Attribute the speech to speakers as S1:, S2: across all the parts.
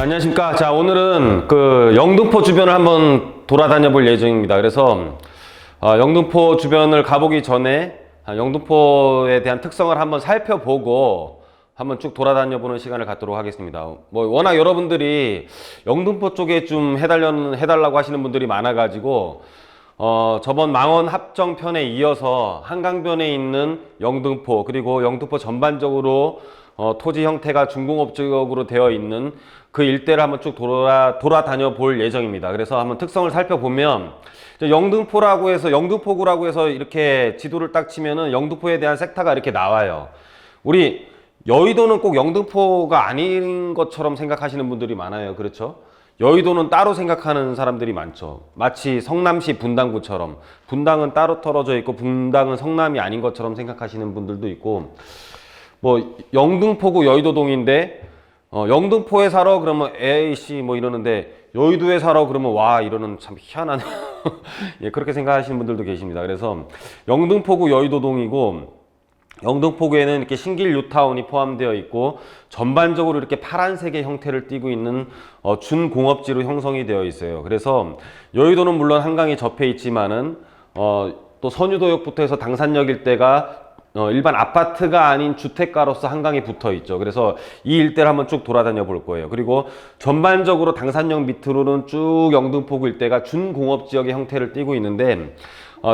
S1: 자, 안녕하십니까. 자, 오늘은 그 영등포 주변을 한번 돌아다녀 볼 예정입니다. 그래서 영등포 주변을 가보기 전에 영등포에 대한 특성을 한번 살펴보고 한번 쭉 돌아다녀 보는 시간을 갖도록 하겠습니다. 뭐 워낙 여러분들이 영등포 쪽에 좀 해달라고 하시는 분들이 많아가지고 저번 망원 합정편에 이어서 한강변에 있는 영등포, 그리고 영등포 전반적으로 토지 형태가 중공업지역으로 되어 있는 그 일대를 한번 쭉 돌아다녀 볼 예정입니다. 그래서 한번 특성을 살펴보면 영등포라고 해서, 영등포구라고 해서 이렇게 지도를 딱 치면은 영등포에 대한 섹터가 이렇게 나와요. 우리 여의도는 꼭 영등포가 아닌 것처럼 생각하시는 분들이 많아요. 그렇죠? 여의도는 따로 생각하는 사람들이 많죠. 마치 성남시 분당구처럼 분당은 따로 떨어져 있고 분당은 성남이 아닌 것처럼 생각하시는 분들도 있고, 뭐 영등포구 여의도동인데 영등포에 살아 그러면 에이씨 뭐 이러는데 여의도에 살아 그러면 와 이러는, 참 희한하네. 예, 그렇게 생각하시는 분들도 계십니다. 그래서 영등포구 여의도동이고, 영등포구에는 이렇게 신길 뉴타운이 포함되어 있고 전반적으로 이렇게 파란색의 형태를 띠고 있는 준공업지로 형성이 되어 있어요. 그래서 여의도는 물론 한강이 접해 있지만은 또 선유도역부터 해서 당산역 일대가 일반 아파트가 아닌 주택가로서 한강에 붙어 있죠. 그래서 이 일대를 한번 쭉 돌아다녀 볼 거예요. 그리고 전반적으로 당산역 밑으로는 쭉 영등포구 일대가 준공업지역의 형태를 띠고 있는데,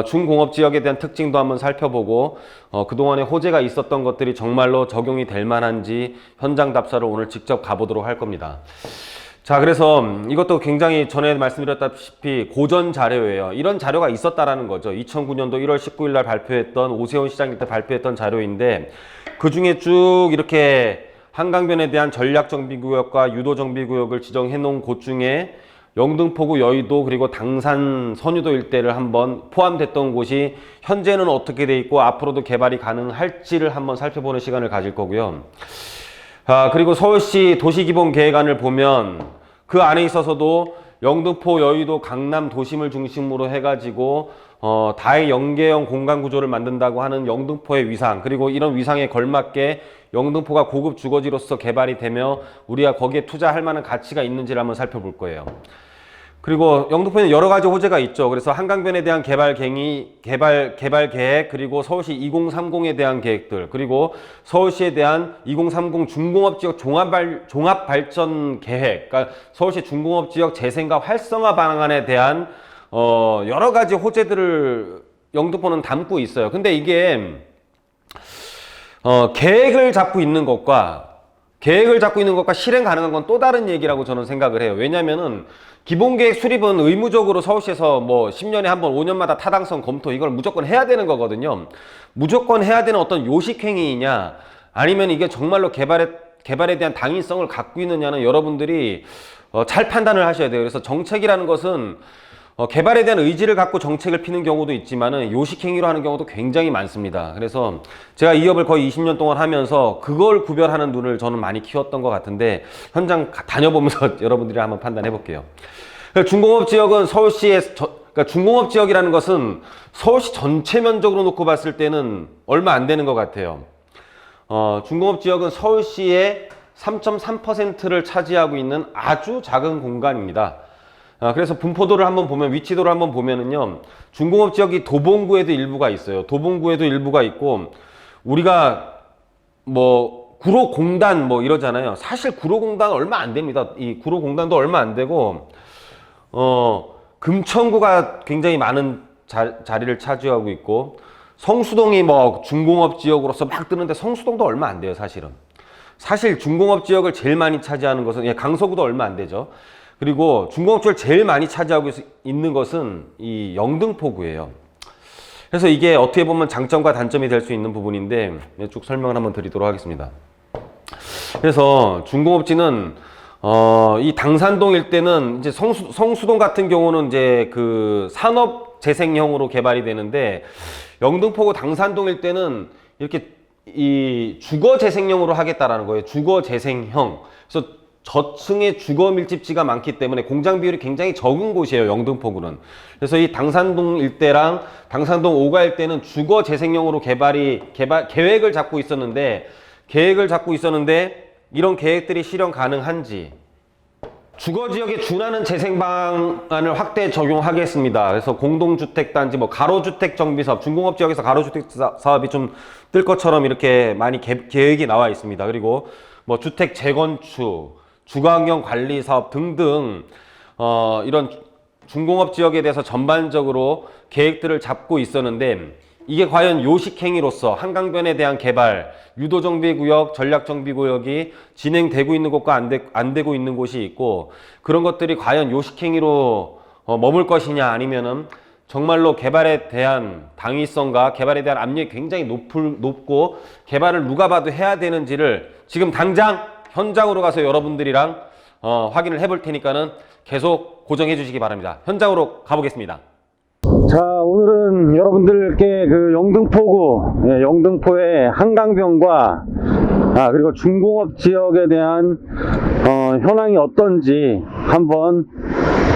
S1: 준공업지역에 대한 특징도 한번 살펴보고 그동안에 호재가 있었던 것들이 정말로 적용이 될 만한지 현장 답사를 오늘 직접 가보도록 할 겁니다. 자, 그래서 이것도 굉장히 전에 말씀드렸다시피 고전 자료예요. 이런 자료가 있었다라는 거죠. 2009년도 1월 19일 날 발표했던 오세훈 시장 때 발표했던 자료인데, 그 중에 쭉 이렇게 한강변에 대한 전략정비구역과 유도정비구역을 지정해 놓은 곳 중에 영등포구 여의도 그리고 당산 선유도 일대를 한번 포함됐던 곳이 현재는 어떻게 돼 있고 앞으로도 개발이 가능할지를 한번 살펴보는 시간을 가질 거고요. 그리고 서울시 도시기본계획안을 보면 그 안에 있어서도 영등포, 여의도, 강남 도심을 중심으로 해가지고 다의 연계형 공간 구조를 만든다고 하는 영등포의 위상, 그리고 이런 위상에 걸맞게 영등포가 고급 주거지로서 개발이 되며 우리가 거기에 투자할 만한 가치가 있는지를 한번 살펴볼 거예요. 그리고 영등포에는 여러 가지 호재가 있죠. 그래서 한강변에 대한 개발 계획, 그리고 서울시 2030에 대한 계획들, 그리고 서울시에 대한 2030 중공업지역 종합발전 계획, 그러니까 서울시 중공업지역 재생과 활성화 방안에 대한 여러 가지 호재들을 영등포는 담고 있어요. 근데 이게 계획을 잡고 있는 것과 실행 가능한 건 또 다른 얘기라고 저는 생각을 해요. 왜냐면은 기본계획 수립은 의무적으로 서울시에서 뭐 10년에 한 번, 5년마다 타당성 검토, 이걸 무조건 해야 되는 거거든요. 무조건 해야 되는 어떤 요식행위이냐, 아니면 이게 정말로 개발에 대한 당위성을 갖고 있느냐는 여러분들이 잘 판단을 하셔야 돼요. 그래서 정책이라는 것은 개발에 대한 의지를 갖고 정책을 피는 경우도 있지만은 요식행위로 하는 경우도 굉장히 많습니다. 그래서 제가 이 업을 거의 20년 동안 하면서 그걸 구별하는 눈을 저는 많이 키웠던 것 같은데, 현장 다녀보면서 여러분들이 한번 판단해 볼게요. 중공업지역은 그러니까 중공업지역이라는 것은 서울시 전체 면적으로 놓고 봤을 때는 얼마 안 되는 것 같아요. 중공업지역은 서울시의 3.3%를 차지하고 있는 아주 작은 공간입니다. 그래서 분포도를 한번 보면, 위치도를 한번 보면은요, 중공업지역이 도봉구에도 일부가 있어요. 도봉구에도 일부가 있고, 우리가 뭐 구로공단 뭐 이러잖아요. 사실 구로공단 얼마 안 됩니다. 이 구로공단도 얼마 안 되고, 금천구가 굉장히 많은 자리를 차지하고 있고, 성수동이 뭐 중공업지역으로서 막 뜨는데 성수동도 얼마 안 돼요, 사실은. 사실 중공업지역을 제일 많이 차지하는 것은, 강서구도 얼마 안 되죠. 그리고 중공업지역을 제일 많이 차지하고 있는 것은 이 영등포구예요. 그래서 이게 어떻게 보면 장점과 단점이 될 수 있는 부분인데 쭉 설명을 한번 드리도록 하겠습니다. 그래서 중공업지는 이 당산동 일대는 이제 성수동 같은 경우는 이제 그 산업 재생형으로 개발이 되는데, 영등포구 당산동 일대는 이렇게 이 주거 재생형으로 하겠다라는 거예요. 주거 재생형. 그래서 저층의 주거 밀집지가 많기 때문에 공장 비율이 굉장히 적은 곳이에요, 영등포구는. 그래서 이 당산동 일대랑 당산동 5가 일대는 주거 재생형으로 계획을 잡고 있었는데, 이런 계획들이 실현 가능한지, 주거지역에 준하는 재생 방안을 확대 적용하겠습니다. 그래서 공동주택단지, 뭐 가로주택 정비사업, 중공업지역에서 가로주택 사업이 좀 뜰 것처럼 이렇게 많이 계획이 나와 있습니다. 그리고 뭐 주택 재건축, 주거환경 관리 사업 등등 이런 중공업지역에 대해서 전반적으로 계획들을 잡고 있었는데, 이게 과연 요식행위로서 한강변에 대한 개발, 유도정비구역, 전략정비구역이 진행되고 있는 곳과 안 되고 있는 곳이 있고, 그런 것들이 과연 요식행위로 머물 것이냐, 아니면은 정말로 개발에 대한 당위성과 개발에 대한 압력이 굉장히 높고 개발을 누가 봐도 해야 되는지를 지금 당장 현장으로 가서 여러분들이랑 확인을 해볼 테니까는 계속 고정해 주시기 바랍니다. 현장으로 가보겠습니다.
S2: 자, 오늘은 여러분들께 그 영등포구, 영등포의 한강변과 그리고 중공업 지역에 대한 현황이 어떤지 한번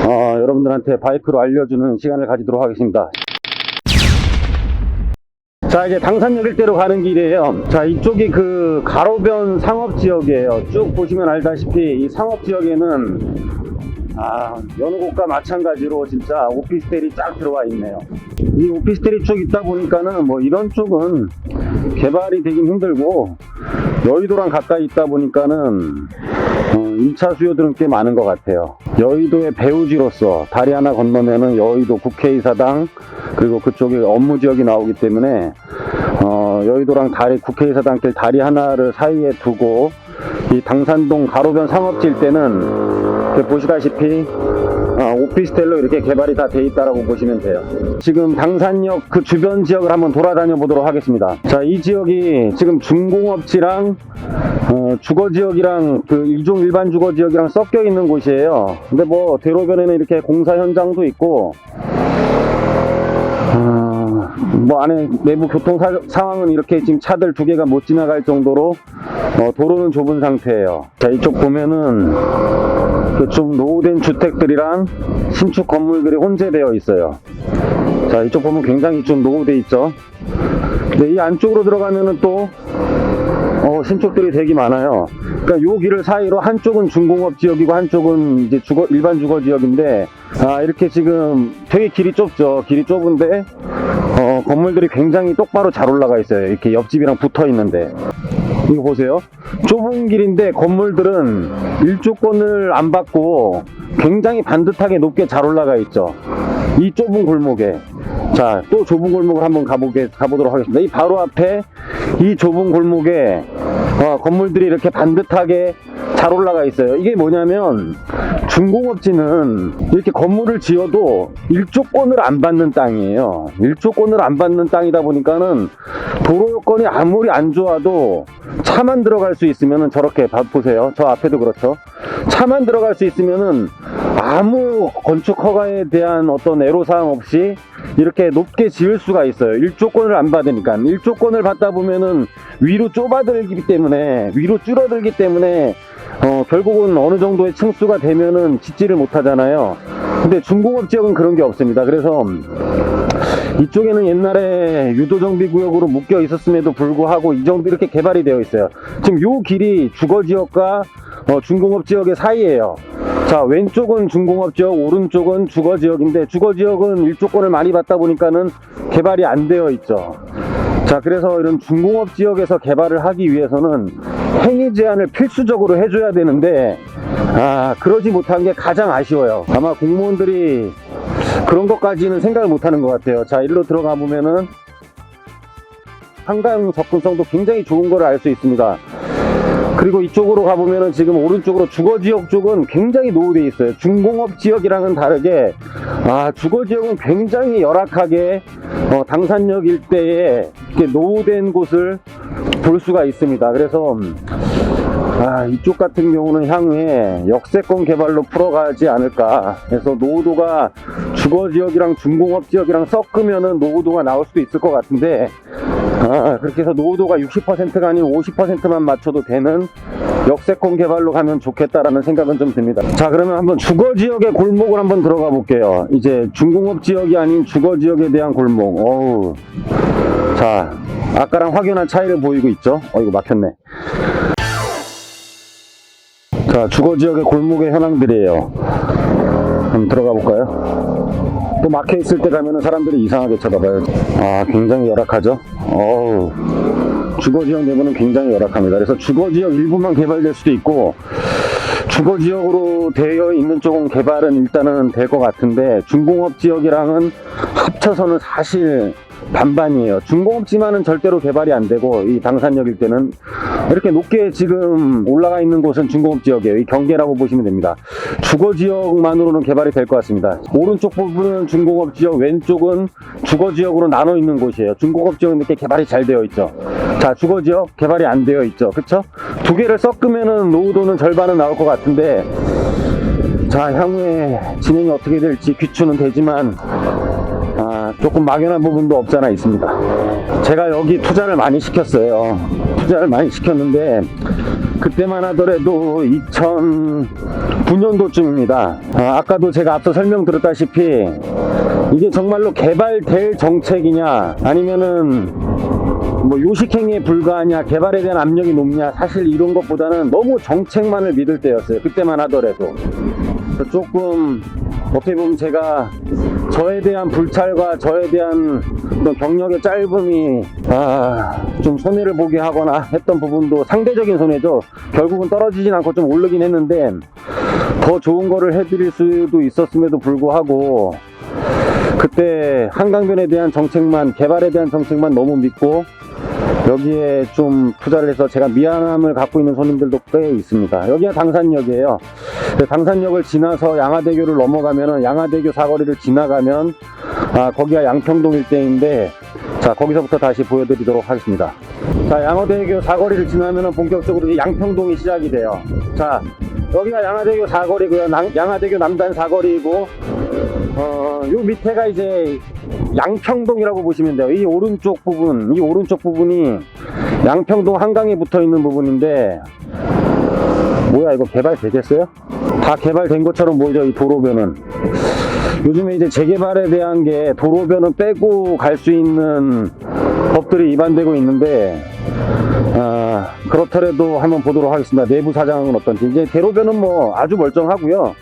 S2: 여러분들한테 바이크로 알려주는 시간을 가지도록 하겠습니다. 자, 이제 당산역 일대로 가는 길이에요. 자, 이쪽이 그 가로변 상업지역이에요. 쭉 보시면 알다시피 이 상업지역에는 여느 곳과 마찬가지로 진짜 오피스텔이 쫙 들어와 있네요. 이 오피스텔이 쭉 있다 보니까는 뭐 이런 쪽은 개발이 되긴 힘들고, 여의도랑 가까이 있다 보니까는 1차 수요들은 꽤 많은 것 같아요. 여의도의 배후지로서 다리 하나 건너면은 여의도 국회의사당, 그리고 그쪽에 업무지역이 나오기 때문에 여의도랑 국회의사당길 다리 하나를 사이에 두고 이 당산동 가로변 상업지 일대는 보시다시피 오피스텔로 이렇게 개발이 다 돼 있다라고 보시면 돼요. 지금 당산역 그 주변 지역을 한번 돌아다녀 보도록 하겠습니다. 자, 이 지역이 지금 중공업지랑 주거지역이랑 그 일반 주거지역이랑 섞여 있는 곳이에요. 근데 뭐 대로변에는 이렇게 공사 현장도 있고, 뭐 안에 내부 교통 상황은 이렇게 지금 차들 2개가 못 지나갈 정도로 도로는 좁은 상태예요. 자, 이쪽 보면은 좀 노후된 주택들이랑 신축 건물들이 혼재되어 있어요. 자, 이쪽 보면 굉장히 좀 노후돼 있죠. 근데 이 안쪽으로 들어가면은 또 신축들이 되게 많아요. 그러니까 요 길을 사이로 한쪽은 중공업 지역이고 한쪽은 이제 일반 주거 지역인데, 이렇게 지금 되게 길이 좁죠. 길이 좁은데 건물들이 굉장히 똑바로 잘 올라가 있어요. 이렇게 옆집이랑 붙어 있는데, 이거 보세요. 좁은 길인데 건물들은 일조권을 안 받고 굉장히 반듯하게 높게 잘 올라가 있죠. 이 좁은 골목에. 자, 또 좁은 골목을 한번 가보도록 하겠습니다. 이 바로 앞에 이 좁은 골목에 건물들이 이렇게 반듯하게 잘 올라가 있어요. 이게 뭐냐면 중공업지는 이렇게 건물을 지어도 일조권을 안 받는 땅이에요. 일조권을 안 받는 땅이다 보니까는 도로 여건이 아무리 안 좋아도 차만 들어갈 수 있으면은, 저렇게 보세요. 저 앞에도 그렇죠. 차만 들어갈 수 있으면은 아무 건축 허가에 대한 어떤 애로사항 없이 이렇게 높게 지을 수가 있어요. 일조권을 안 받으니까. 일조권을 받다 보면은 위로 좁아들기 때문에, 위로 줄어들기 때문에 결국은 어느 정도의 층수가 되면은 짓지를 못하잖아요. 근데 중공업 지역은 그런 게 없습니다. 그래서 이쪽에는 옛날에 유도정비구역으로 묶여 있었음에도 불구하고 이 정도 이렇게 개발이 되어 있어요. 지금 요 길이 주거지역과 중공업지역의 사이에요. 자, 왼쪽은 중공업지역, 오른쪽은 주거지역인데, 주거지역은 일조권을 많이 받다 보니까는 개발이 안 되어 있죠. 자, 그래서 이런 중공업지역에서 개발을 하기 위해서는 행위 제한을 필수적으로 해줘야 되는데, 그러지 못한 게 가장 아쉬워요. 아마 공무원들이 그런 것까지는 생각을 못하는 것 같아요. 자, 일로 들어가 보면은 한강 접근성도 굉장히 좋은 걸 알 수 있습니다. 그리고 이쪽으로 가보면은 지금 오른쪽으로 주거지역 쪽은 굉장히 노후되어 있어요. 중공업 지역이랑은 다르게 주거지역은 굉장히 열악하게 당산역 일대에 이렇게 노후된 곳을 볼 수가 있습니다. 그래서 이쪽 같은 경우는 향후에 역세권 개발로 풀어가지 않을까 해서, 노후도가 주거지역이랑 중공업지역이랑 섞으면은 노후도가 나올 수도 있을 것 같은데, 그렇게 해서 노후도가 60%가 아닌 50%만 맞춰도 되는 역세권 개발로 가면 좋겠다라는 생각은 좀 듭니다. 자, 그러면 한번 주거지역의 골목을 한번 들어가 볼게요. 이제 중공업지역이 아닌 주거지역에 대한 골목. 자, 아까랑 확연한 차이를 보이고 있죠. 이거 막혔네. 자, 주거지역의 골목의 현황들이에요. 한번 들어가 볼까요? 또 막혀 있을 때 가면은 사람들이 이상하게 쳐다봐요. 아, 굉장히 열악하죠? 어우, 주거지역 내부는 굉장히 열악합니다. 그래서 주거지역 일부만 개발될 수도 있고, 주거지역으로 되어 있는 쪽은 개발은 일단은 될 것 같은데, 중공업지역이랑은 합쳐서는 사실 반반이에요. 중공업지만은 절대로 개발이 안 되고, 이 당산역 일대는 이렇게 높게 지금 올라가 있는 곳은 중공업지역이에요. 이 경계라고 보시면 됩니다. 주거지역만으로는 개발이 될 것 같습니다. 오른쪽 부분은 중공업지역, 왼쪽은 주거지역으로 나눠 있는 곳이에요. 중공업지역은 이렇게 개발이 잘 되어 있죠. 자, 주거지역 개발이 안 되어 있죠. 그쵸? 두 개를 섞으면은 노후도는 절반은 나올 것 같은데, 자, 향후에 진행이 어떻게 될지 귀추는 되지만, 조금 막연한 부분도 없잖아 있습니다. 제가 여기 투자를 많이 시켰어요. 투자를 많이 시켰는데, 그때만 하더라도 2009년도쯤입니다. 아까도 제가 앞서 설명드렸다시피, 이게 정말로 개발될 정책이냐, 아니면은 뭐 요식행위에 불과하냐, 개발에 대한 압력이 높냐, 사실 이런 것보다는 너무 정책만을 믿을 때였어요. 그때만 하더라도. 그래서 조금 어떻게 보면 제가 저에 대한 불찰과 저에 대한 어떤 경력의 짧음이 좀 손해를 보게 하거나 했던 부분도 상대적인 손해죠. 결국은 떨어지진 않고 좀 오르긴 했는데, 더 좋은 거를 해드릴 수도 있었음에도 불구하고 그때 한강변에 대한 정책만, 개발에 대한 정책만 너무 믿고 여기에 좀 투자를 해서 제가 미안함을 갖고 있는 손님들도 꽤 있습니다. 여기가 당산역이에요. 당산역을 지나서 양화대교를 넘어가면은, 양화대교 사거리를 지나가면 거기가 양평동 일대인데, 자, 거기서부터 다시 보여드리도록 하겠습니다. 자, 양화대교 사거리를 지나면은 본격적으로 이 양평동이 시작이 돼요. 자, 여기가 양화대교 사거리고요. 양화대교 남단 사거리이고, 요 밑에가 이제 양평동이라고 보시면 돼요. 이 오른쪽 부분이 양평동 한강에 붙어 있는 부분인데, 뭐야, 이거 개발 되겠어요? 다 개발된 것처럼 보이죠, 이 도로변은. 요즘에 이제 재개발에 대한 게 도로변은 빼고 갈 수 있는 법들이 위반되고 있는데, 그렇더라도 한번 보도록 하겠습니다. 내부 사정은 어떤지. 이제 대로변은 뭐 아주 멀쩡하고요.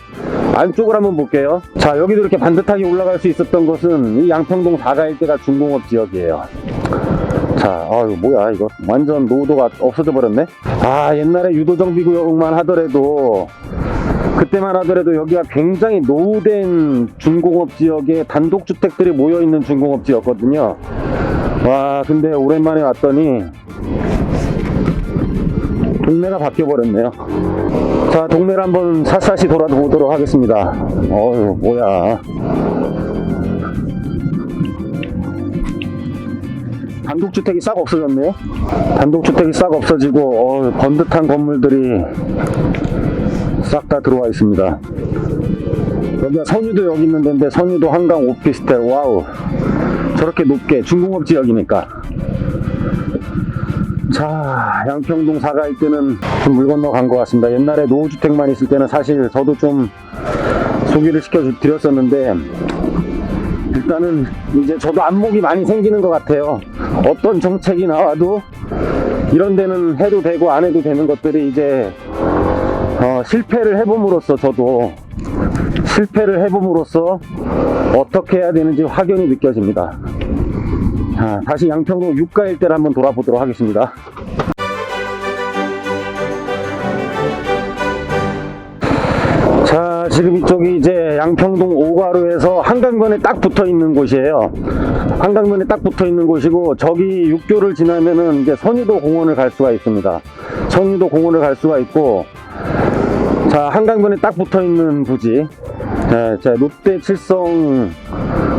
S2: 안쪽을 한번 볼게요. 자, 여기도 이렇게 반듯하게 올라갈 수 있었던 것은 이 양평동 4가 일대가 중공업 지역이에요. 자, 이거 뭐야, 이거 완전 노후도가 없어져 버렸네. 옛날에 유도정비구역만 하더라도, 그때만 하더라도 여기가 굉장히 노후된 중공업 지역에 단독주택들이 모여있는 중공업 지역이었거든요. 와, 근데 오랜만에 왔더니 동네가 바뀌어버렸네요. 자, 동네를 한번 샅샅이 돌아보도록 하겠습니다. 어휴, 뭐야. 단독주택이 싹 없어졌네요. 단독주택이 싹 없어지고, 번듯한 건물들이 싹 다 들어와 있습니다. 여기가 선유도 여기 있는 데인데, 선유도 한강 오피스텔. 와우. 저렇게 높게, 중공업 지역이니까. 자, 양평동 4가 일대는 좀 물 건너 간 것 같습니다. 옛날에 노후주택만 있을 때는 사실 저도 좀 소개를 시켜드렸었는데, 일단은 이제 저도 안목이 많이 생기는 것 같아요. 어떤 정책이 나와도 이런 데는 해도 되고 안 해도 되는 것들이 이제 실패를 해봄으로써, 저도 실패를 해봄으로써 어떻게 해야 되는지 확연히 느껴집니다. 자, 다시 양평동 6가 일대를 한번 돌아보도록 하겠습니다. 자, 지금 이쪽이 이제 양평동 5가로에서 한강변에 딱 붙어 있는 곳이에요. 한강변에 딱 붙어 있는 곳이고, 저기 6교를 지나면은 이제 선유도 공원을 갈 수가 있습니다. 선유도 공원을 갈 수가 있고, 자, 한강변에 딱 붙어 있는 부지. 자, 롯데 칠성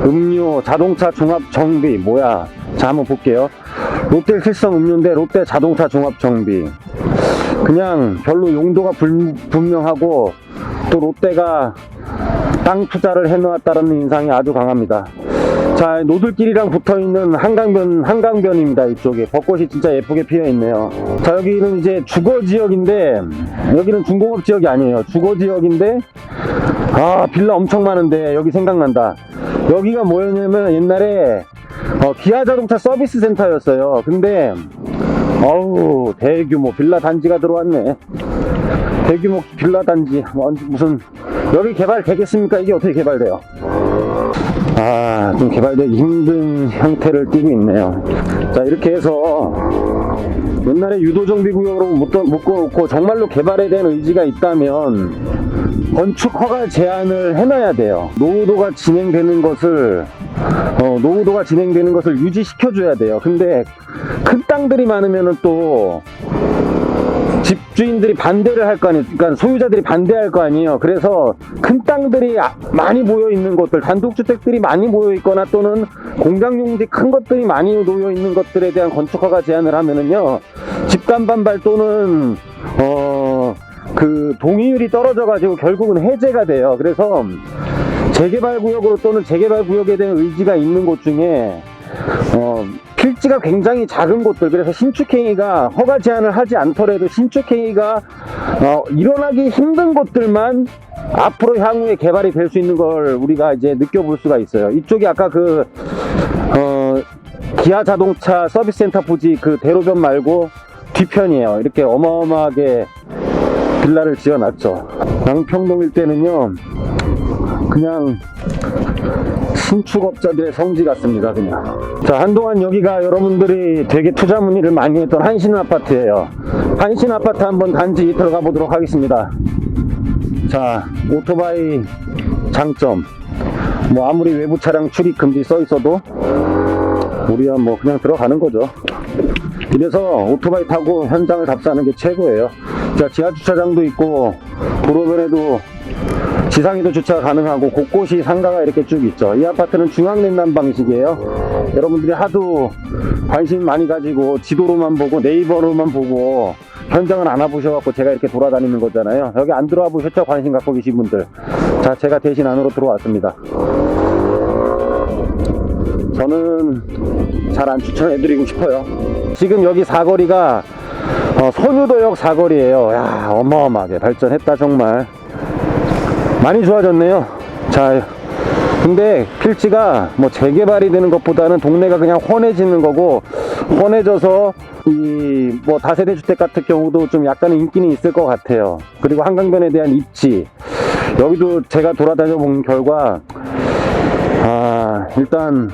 S2: 음료 자동차 종합 정비. 뭐야? 자, 한번 볼게요. 롯데 칠성 음료인데 롯데 자동차 종합 정비. 그냥 별로 용도가 불분명하고, 또 롯데가 땅 투자를 해놓았다는 인상이 아주 강합니다. 자, 노들길이랑 붙어있는 한강변입니다. 이쪽에 벚꽃이 진짜 예쁘게 피어있네요. 자, 여기는 이제 주거지역인데, 여기는 중공업 지역이 아니에요. 주거지역인데, 빌라 엄청 많은데, 여기 생각난다. 여기가 뭐였냐면 옛날에 기아자동차 서비스 센터였어요. 근데 대규모 빌라 단지가 들어왔네. 대규모 빌라 단지 무슨 여기 개발되겠습니까? 이게 어떻게 개발돼요? 좀 개발되기 힘든 형태를 띠고 있네요. 자, 이렇게 해서 옛날에 유도정비구역으로 묶어놓고 정말로 개발에 대한 의지가 있다면 건축 허가 제한을 해놔야 돼요. 노후도가 진행되는 것을 유지시켜줘야 돼요. 근데 큰 땅들이 많으면은 또 집주인들이 반대를 할 거 아니에요. 그러니까 소유자들이 반대할 거 아니에요. 그래서 큰 땅들이 많이 모여 있는 곳들, 단독주택들이 많이 모여 있거나 또는 공장용지 큰 것들이 많이 놓여 있는 것들에 대한 건축허가 제한을 하면은요, 집단 반발 또는 그 동의율이 떨어져가지고 결국은 해제가 돼요. 그래서 재개발구역으로 또는 재개발구역에 대한 의지가 있는 곳 중에 필지가 굉장히 작은 곳들, 그래서 신축행위가 허가 제한을 하지 않더라도 신축행위가 일어나기 힘든 곳들만 앞으로 향후에 개발이 될 수 있는 걸 우리가 이제 느껴볼 수가 있어요. 이쪽이 아까 그 기아 자동차 서비스센터 부지 그 대로변 말고 뒤편이에요. 이렇게 어마어마하게 빌라를 지어놨죠. 양평동 일대는요, 그냥 신축업자들의 성지 같습니다. 그냥. 자, 한동안 여기가 여러분들이 되게 투자 문의를 많이 했던 한신아파트예요. 한신아파트 한번 단지 들어가 보도록 하겠습니다. 자, 오토바이 장점, 뭐 아무리 외부 차량 출입 금지 써 있어도 우리야 뭐 그냥 들어가는 거죠. 이래서 오토바이 타고 현장을 답사하는 게 최고예요. 자, 지하 주차장도 있고 도로변에도 지상에도 주차가 가능하고 곳곳이 상가가 이렇게 쭉 있죠. 이 아파트는 중앙냉난 방식이에요. 여러분들이 하도 관심 많이 가지고 지도로만 보고 네이버로만 보고 현장을 안 와보셔갖고 제가 이렇게 돌아다니는 거잖아요. 여기 안 들어와 보셨죠? 관심 갖고 계신 분들. 자, 제가 대신 안으로 들어왔습니다. 저는 잘 안 추천해드리고 싶어요. 지금 여기 사거리가 선유도역 사거리예요. 야, 어마어마하게 발전했다. 정말 많이 좋아졌네요. 자, 근데 필지가 뭐 재개발이 되는 것보다는 동네가 그냥 훤해지는 거고, 훤해져서 이 뭐 다세대 주택 같은 경우도 좀 약간의 인기는 있을 것 같아요. 그리고 한강변에 대한 입지, 여기도 제가 돌아다녀 본 결과 일단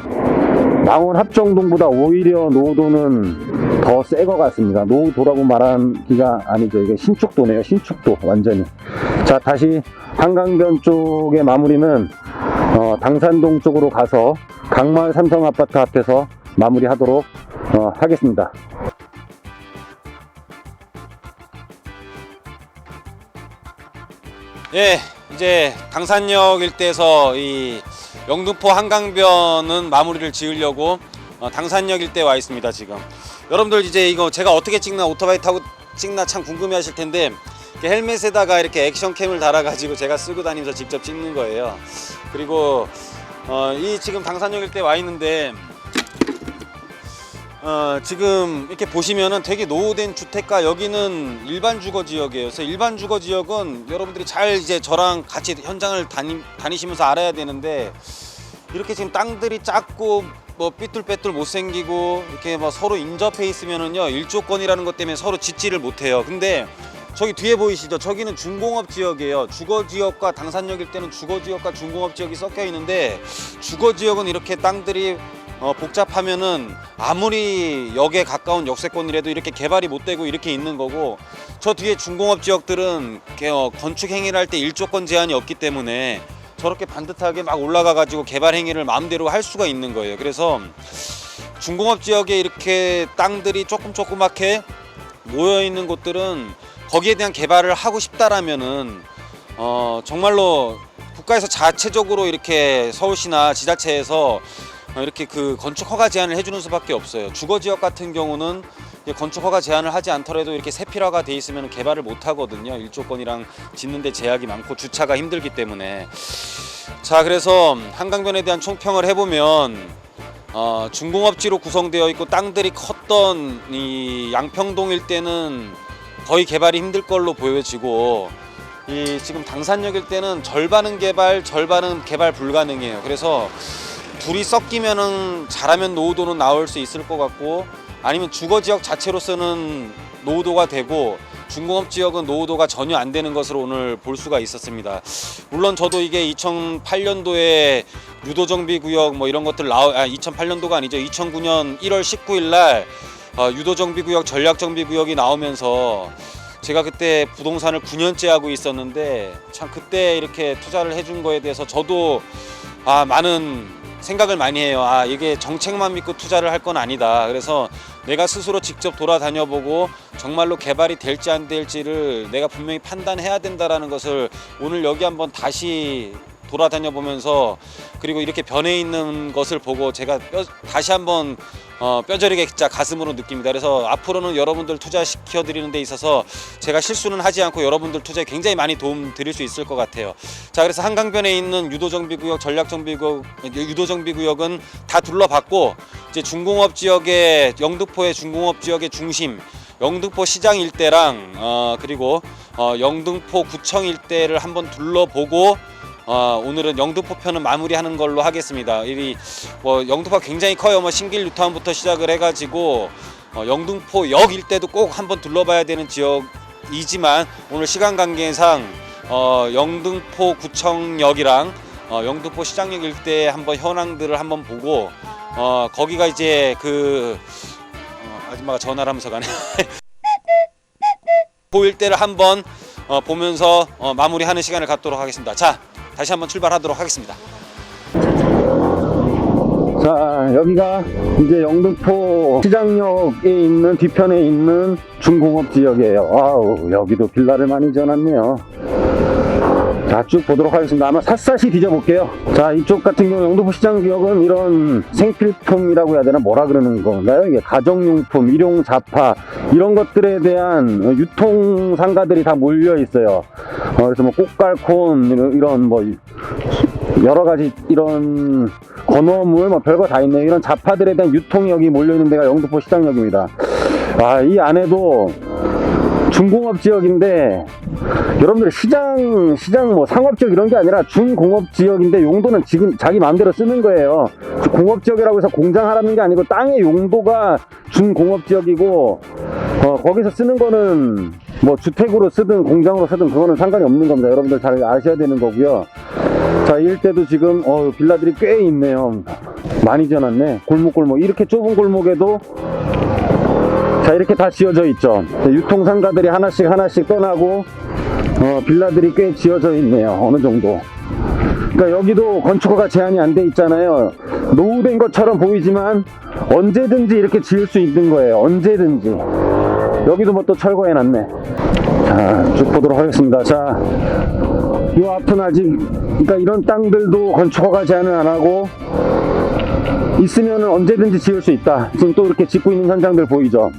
S2: 망원 합정동보다 오히려 노후도는 더 새 것 같습니다. 노후도라고 말하기가 아니죠. 이게 신축도네요. 신축도 완전히. 자, 다시 한강변 쪽의 마무리는 당산동 쪽으로 가서 강마을 삼성아파트 앞에서 마무리하도록 하겠습니다.
S3: 예, 이제 당산역 일대에서 이 영등포 한강변은 마무리를 지으려고 당산역 일대에 와 있습니다. 지금 여러분들 이제 이거 제가 어떻게 찍나, 오토바이 타고 찍나 참 궁금해 하실 텐데, 이렇게 헬멧에다가 이렇게 액션캠을 달아가지고 제가 쓰고 다니면서 직접 찍는 거예요. 그리고 이 지금 당산역 일대에 와 있는데, 지금 이렇게 보시면은 되게 노후된 주택가, 여기는 일반 주거 지역이에요. 그래서 일반 주거 지역은 여러분들이 잘 이제 저랑 같이 현장을 다니시면서 알아야 되는데, 이렇게 지금 땅들이 작고 뭐 삐뚤빼뚤 못생기고 이렇게 뭐 서로 인접해 있으면은요, 일조권이라는 것 때문에 서로 짓지를 못해요. 근데 저기 뒤에 보이시죠? 저기는 중공업 지역이에요. 주거 지역과 당산역 일대는 주거 지역과 중공업 지역이 섞여 있는데, 주거 지역은 이렇게 땅들이 복잡하면은 아무리 역에 가까운 역세권이라도 이렇게 개발이 못 되고 이렇게 있는 거고, 저 뒤에 중공업 지역들은 건축 행위를 할 때 일조권 제한이 없기 때문에 저렇게 반듯하게 막 올라가 가지고 개발 행위를 마음대로 할 수가 있는 거예요. 그래서 중공업 지역에 이렇게 땅들이 조그맣게 모여 있는 곳들은 거기에 대한 개발을 하고 싶다라면은 정말로 국가에서 자체적으로 이렇게 서울시나 지자체에서 이렇게 그 건축 허가 제한을 해주는 수밖에 없어요. 주거 지역 같은 경우는 건축 허가 제한을 하지 않더라도 이렇게 세필화가 돼 있으면 개발을 못 하거든요. 일조권이랑 짓는데 제약이 많고 주차가 힘들기 때문에. 자, 그래서 한강변에 대한 총평을 해보면 중공업지로 구성되어 있고 땅들이 컸던 이 양평동 일대는 거의 개발이 힘들 걸로 보여지고, 이 지금 당산역 일대는 절반은 개발, 절반은 개발 불가능해요. 그래서 둘이 섞이면은 잘하면 노후도는 나올 수 있을 것 같고, 아니면 주거지역 자체로서는 노후도가 되고, 중공업 지역은 노후도가 전혀 안 되는 것으로 오늘 볼 수가 있었습니다. 물론 저도 이게 2008년도에 유도정비구역 뭐 이런 것들 2008년도가 아니죠. 2009년 1월 19일 날 유도정비구역, 전략정비구역이 나오면서 제가 그때 부동산을 9년째 하고 있었는데 참 그때 이렇게 투자를 해준 거에 대해서 저도 많은 생각을 많이 해요. 이게 정책만 믿고 투자를 할 건 아니다. 그래서 내가 스스로 직접 돌아다녀 보고 정말로 개발이 될지 안 될지를 내가 분명히 판단해야 된다라는 것을 오늘 여기 한번 다시 돌아다녀 보면서, 그리고 이렇게 변해 있는 것을 보고 제가 다시 한번 뼈저리게 진짜 가슴으로 느낍니다. 그래서 앞으로는 여러분들 투자시켜 드리는 데 있어서 제가 실수는 하지 않고 여러분들 투자에 굉장히 많이 도움 드릴 수 있을 것 같아요. 자, 그래서 한강변에 있는 유도정비구역, 전략정비구역, 유도정비구역은 다 둘러봤고, 이제 중공업 지역의, 영등포의 중공업 지역의 중심 영등포 시장 일대랑 그리고 영등포 구청 일대를 한번 둘러보고 오늘은 영등포 편은 마무리하는 걸로 하겠습니다. 영등포가 굉장히 커요. 신길 뉴타운부터 시작을 해가지고 영등포역 일대도 꼭 한번 둘러봐야 되는 지역이지만 오늘 시간 관계상 영등포 구청역이랑 영등포 시장역 일대 한번 현황들을 한번 보고 거기가 이제 아줌마가 전화를 하면서 가네. 그 일대를 한번 보면서 마무리하는 시간을 갖도록 하겠습니다. 자, 다시 한번 출발하도록 하겠습니다.
S2: 자, 여기가 이제 영등포 시장역에 있는 뒤편에 있는 중공업 지역이에요. 여기도 빌라를 많이 지어놨네요. 자, 쭉 보도록 하겠습니다. 아마 샅샅이 뒤져볼게요. 자, 이쪽 같은 경우 영등포 시장역은 이런 생필품이라고 해야 되나, 뭐라 그러는 건가요? 이게 가정용품, 일용 잡화 이런 것들에 대한 유통 상가들이 다 몰려 있어요. 그래서 뭐 꽃갈콘 이런 뭐 여러 가지 이런 건어물 뭐 별거 다 있네요. 이런 잡화들에 대한 유통이 여기 몰려 있는 데가 영등포 시장역입니다. 이 안에도 중공업 지역인데, 여러분들 시장 뭐 상업지역 이런 게 아니라 중공업 지역인데 용도는 지금 자기 마음대로 쓰는 거예요. 공업 지역이라고 해서 공장 하라는 게 아니고 땅의 용도가 중공업 지역이고, 거기서 쓰는 거는 뭐 주택으로 쓰든 공장으로 쓰든 그거는 상관이 없는 겁니다. 여러분들 잘 아셔야 되는 거고요. 자, 이 일대도 지금 빌라들이 꽤 있네요. 많이 지어놨네. 골목 이렇게 좁은 골목에도 자, 이렇게 다 지어져 있죠. 유통상가들이 하나씩 떠나고 빌라들이 꽤 지어져 있네요. 어느 정도. 그러니까 여기도 건축허가 제한이 안 돼 있잖아요. 노후된 것처럼 보이지만 언제든지 이렇게 지을 수 있는 거예요. 언제든지. 여기도 뭐 또 철거해 놨네. 자, 쭉 보도록 하겠습니다. 자, 이 앞은 아직, 그러니까 이런 땅들도 건축허가 제한을 안 하고 있으면 언제든지 지을 수 있다. 지금 또 이렇게 짓고 있는 현장들 보이죠.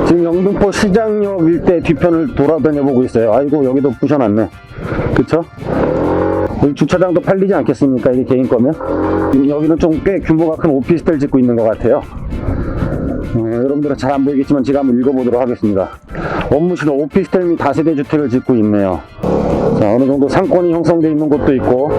S2: 지금 영등포 시장역 일대 뒤편을 돌아다녀 보고 있어요. 아이고, 여기도 부셔놨네. 그쵸? 여기 주차장도 팔리지 않겠습니까? 이게 개인 거면. 여기는 좀 꽤 규모가 큰 오피스텔 짓고 있는 것 같아요. 여러분들은 잘 안 보이겠지만 제가 한번 읽어보도록 하겠습니다. 원무실은 오피스텔 및 다세대 주택을 짓고 있네요. 자, 어느 정도 상권이 형성되어 있는 곳도 있고,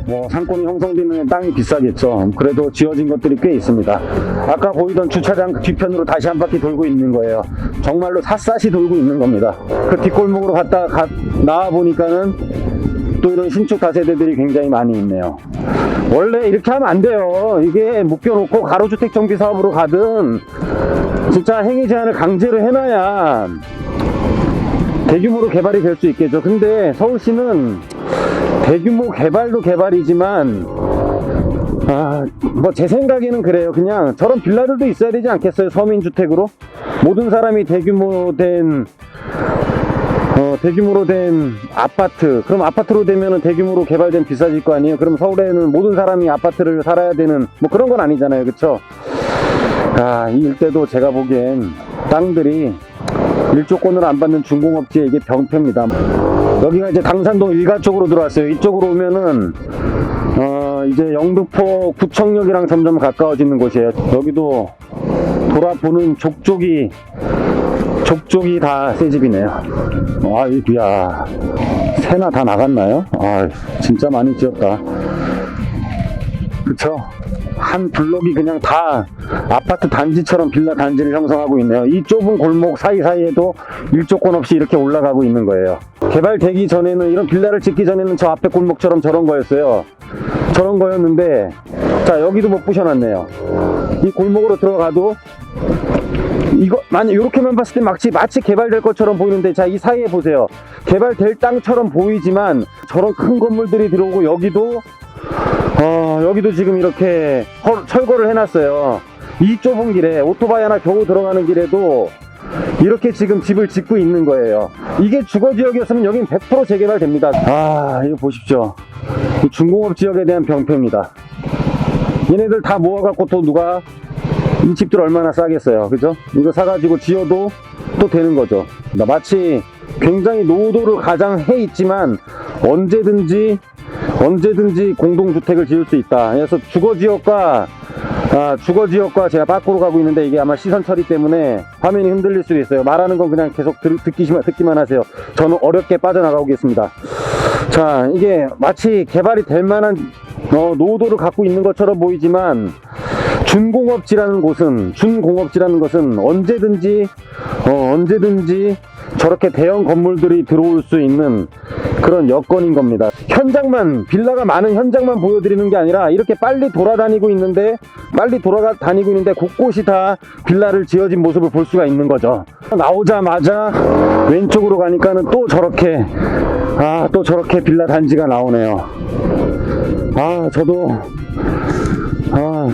S2: 뭐 상권이 형성되면 땅이 비싸겠죠. 그래도 지어진 것들이 꽤 있습니다. 아까 보이던 주차장 뒤편으로 다시 한 바퀴 돌고 있는 거예요. 정말로 샅샅이 돌고 있는 겁니다. 그 뒷골목으로 나와 보니까는 또 이런 신축 다세대들이 굉장히 많이 있네요. 원래 이렇게 하면 안 돼요. 이게 묶여놓고 가로주택 정비 사업으로 가든 진짜 행위 제한을 강제로 해놔야 대규모로 개발이 될 수 있겠죠. 근데 서울시는 대규모 개발도 개발이지만 뭐 제 생각에는 그래요. 그냥 저런 빌라들도 있어야 되지 않겠어요? 서민주택으로 모든 사람이 대규모로 된 아파트, 그럼 아파트로 되면은 대규모로 개발된 비싸질 거 아니에요? 그럼 서울에는 모든 사람이 아파트를 살아야 되는 뭐 그런 건 아니잖아요. 그쵸? 이 일대도 제가 보기엔 땅들이 일조권을 안 받는 중공업지의 이게 병폐입니다. 여기가 이제 당산동 일가 쪽으로 들어왔어요. 이쪽으로 오면은 이제 영등포 구청역이랑 점점 가까워지는 곳이에요. 여기도 돌아보는 족족이 족족이 다 새 집이네요. 아이구야, 새나 다 나갔나요? 아, 진짜 많이 지었다. 그쵸? 한 블록이 그냥 다 아파트 단지처럼 빌라 단지를 형성하고 있네요. 이 좁은 골목 사이사이에도 일조권 없이 이렇게 올라가고 있는 거예요. 개발되기 전에는, 이런 빌라를 짓기 전에는 저 앞에 골목처럼 저런 거였어요. 저런 거였는데, 자, 여기도 못 부셔놨네요. 이 골목으로 들어가도 이거 만약 이렇게만 봤을 때 마치 개발될 것처럼 보이는데, 자, 이 사이에 보세요. 개발될 땅처럼 보이지만 저런 큰 건물들이 들어오고, 여기도 지금 이렇게 철거를 해놨어요. 이 좁은 길에 오토바이 하나 겨우 들어가는 길에도 이렇게 지금 집을 짓고 있는 거예요. 이게 주거지역이었으면 여긴 100% 재개발됩니다. 아, 이거 보십시오. 이 중공업 지역에 대한 병폐입니다. 얘네들 다 모아갖고 또 누가 이 집들 얼마나 싸겠어요. 그죠? 이거 사가지고 지어도 또 되는 거죠. 마치 굉장히 노후도를 가장해 있지만 언제든지 공동주택을 지을 수 있다. 그래서 주거지역과 제가 밖으로 가고 있는데, 이게 아마 시선 처리 때문에 화면이 흔들릴 수도 있어요. 말하는 건 그냥 계속 듣기만 하세요. 저는 어렵게 빠져나가겠습니다. 자, 이게 마치 개발이 될 만한 노후도를 갖고 있는 것처럼 보이지만, 준공업지라는 것은 언제든지 저렇게 대형 건물들이 들어올 수 있는 그런 여건인 겁니다. 빌라가 많은 현장만 보여드리는 게 아니라, 이렇게 빨리 돌아다니고 있는데 곳곳이 다 빌라를 지어진 모습을 볼 수가 있는 거죠. 나오자마자 왼쪽으로 가니까는 또 저렇게 빌라 단지가 나오네요.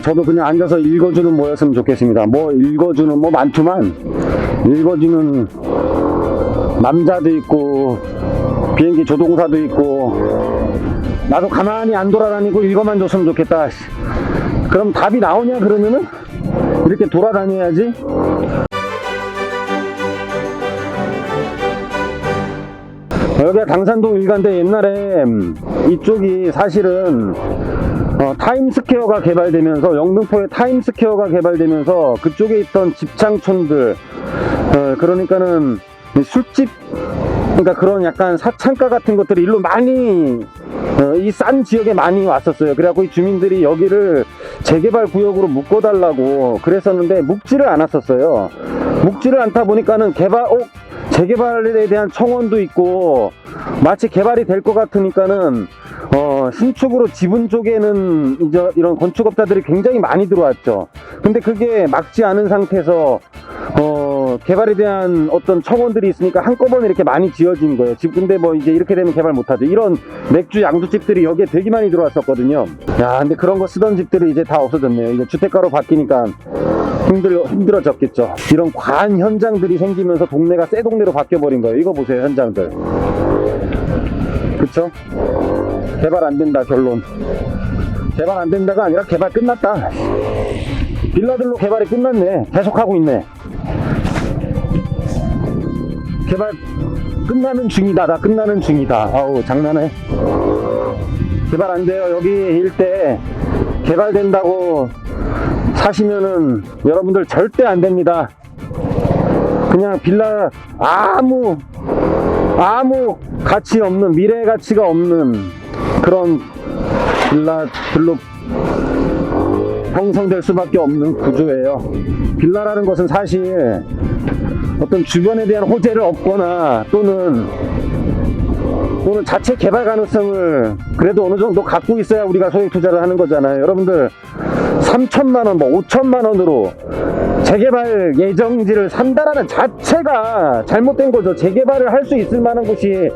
S2: 저도 그냥 앉아서 읽어주는 뭐였으면 좋겠습니다. 많지만 읽어주는 남자도 있고 비행기 조종사도 있고, 나도 가만히 안 돌아다니고 읽어만 줬으면 좋겠다. 그럼 답이 나오냐 그러면은 이렇게 돌아다녀야지. 여기가 당산동 일가인데, 옛날에 이쪽이 사실은 타임스퀘어가 개발되면서, 영등포의 타임스퀘어가 개발되면서 그쪽에 있던 집창촌들, 그러니까는 술집, 그러니까 그런 약간 사창가 같은 것들이 일로 많이 이 싼 지역에 많이 왔었어요. 그래갖고 이 주민들이 여기를 재개발 구역으로 묶어달라고 그랬었는데 묵지를 않았었어요. 묵지를 않다 보니까는 재개발에 대한 청원도 있고, 마치 개발이 될 것 같으니까는 신축으로 지분 쪽에는 이제 이런 건축업자들이 굉장히 많이 들어왔죠. 근데 그게 막지 않은 상태에서 개발에 대한 어떤 청원들이 있으니까 한꺼번에 이렇게 많이 지어진 거예요. 근데 이제 이렇게 되면 개발 못하죠. 이런 맥주 양주집들이 여기에 되게 많이 들어왔었거든요. 야, 근데 그런 거 쓰던 집들이 이제 다 없어졌네요. 이제 주택가로 바뀌니까 힘들어졌겠죠. 이런 과한 현장들이 생기면서 동네가 새 동네로 바뀌어버린 거예요. 이거 보세요, 현장들. 그쵸? 개발 안 된다, 결론. 개발 안 된다가 아니라 개발 끝났다. 빌라들로 개발이 끝났네. 계속하고 있네. 개발 끝나는 중이다. 아우, 장난해. 개발 안 돼요. 여기 일대 개발된다고 사시면은 여러분들 절대 안 됩니다. 그냥 빌라 아무 가치 없는, 미래 가치가 없는 그런 빌라들로 형성될 수밖에 없는 구조예요. 빌라라는 것은 사실 어떤 주변에 대한 호재를 얻거나 또는 자체 개발 가능성을 그래도 어느 정도 갖고 있어야 우리가 소액 투자를 하는 거잖아요. 여러분들 3천만 원, 5천만 원으로 재개발 예정지를 산다라는 자체가 잘못된 거죠. 재개발을 할 수 있을 만한 곳이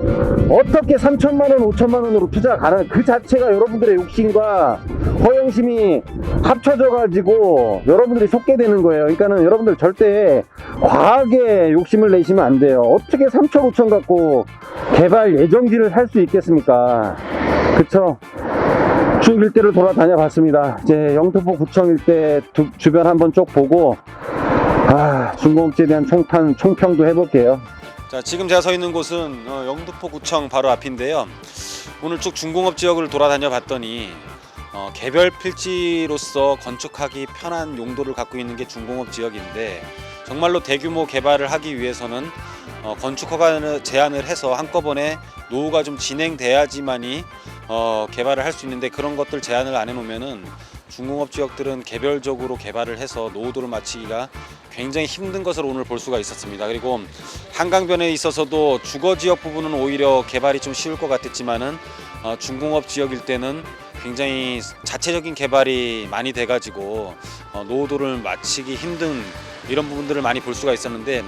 S2: 어떻게 3천만 원, 5천만 원으로 투자가 가능한, 그 자체가 여러분들의 욕심과 허영심이 합쳐져 가지고 여러분들이 속게 되는 거예요. 그러니까는 여러분들 절대 과하게 욕심을 내시면 안 돼요. 어떻게 3천, 5천 갖고 개발 예정지를 살 수 있겠습니까? 그쵸? 쭉 일대를 돌아다녀 봤습니다. 이제 영등포 구청 일대 주변 한번 쭉 보고 중공업지에 대한 총평도 해볼게요.
S3: 자, 지금 제가 서 있는 곳은 영등포 구청 바로 앞인데요. 오늘 쭉 중공업 지역을 돌아다녀 봤더니 개별 필지로서 건축하기 편한 용도를 갖고 있는 게 중공업 지역인데, 정말로 대규모 개발을 하기 위해서는 건축 허가를 제한을 해서 한꺼번에 노후가 좀 진행돼야지만이 개발을 할 수 있는데, 그런 것들 제한을 안 해놓으면은 중공업 지역들은 개별적으로 개발을 해서 노후도를 마치기가 굉장히 힘든 것을 오늘 볼 수가 있었습니다. 그리고 한강변에 있어서도 주거 지역 부분은 오히려 개발이 좀 쉬울 것 같았지만은 중공업 지역일 때는 굉장히 자체적인 개발이 많이 돼가지고 노후도를 마치기 힘든 이런 부분들을 많이 볼 수가 있었는데,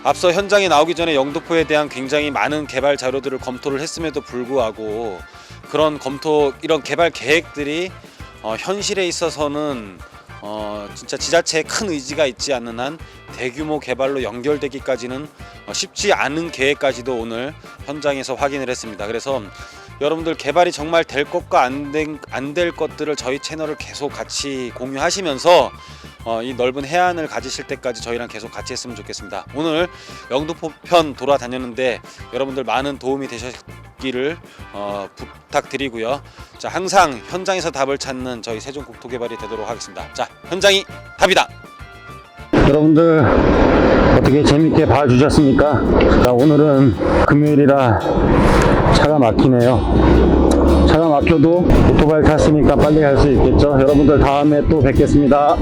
S3: 앞서 현장에 나오기 전에 영등포에 대한 굉장히 많은 개발 자료들을 검토를 했음에도 불구하고 그런 이런 개발 계획들이 현실에 있어서는 진짜 지자체의 큰 의지가 있지 않는 한 대규모 개발로 연결되기까지는 쉽지 않은 계획까지도 오늘 현장에서 확인을 했습니다. 그래서 여러분들 개발이 정말 될 것과 안 될 것들을 저희 채널을 계속 같이 공유하시면서 이 넓은 해안을 가지실 때까지 저희랑 계속 같이 했으면 좋겠습니다. 오늘 영등포 편 돌아다녔는데 여러분들 많은 도움이 되셨기를 부탁드리고요. 자, 항상 현장에서 답을 찾는 저희 세종국토개발이 되도록 하겠습니다. 자, 현장이 답이다.
S2: 여러분들 어떻게 재밌게 봐주셨습니까? 자, 오늘은 금요일이라 차가 막히네요. 차가 막혀도 오토바이 탔으니까 빨리 갈 수 있겠죠. 여러분들 다음에 또 뵙겠습니다.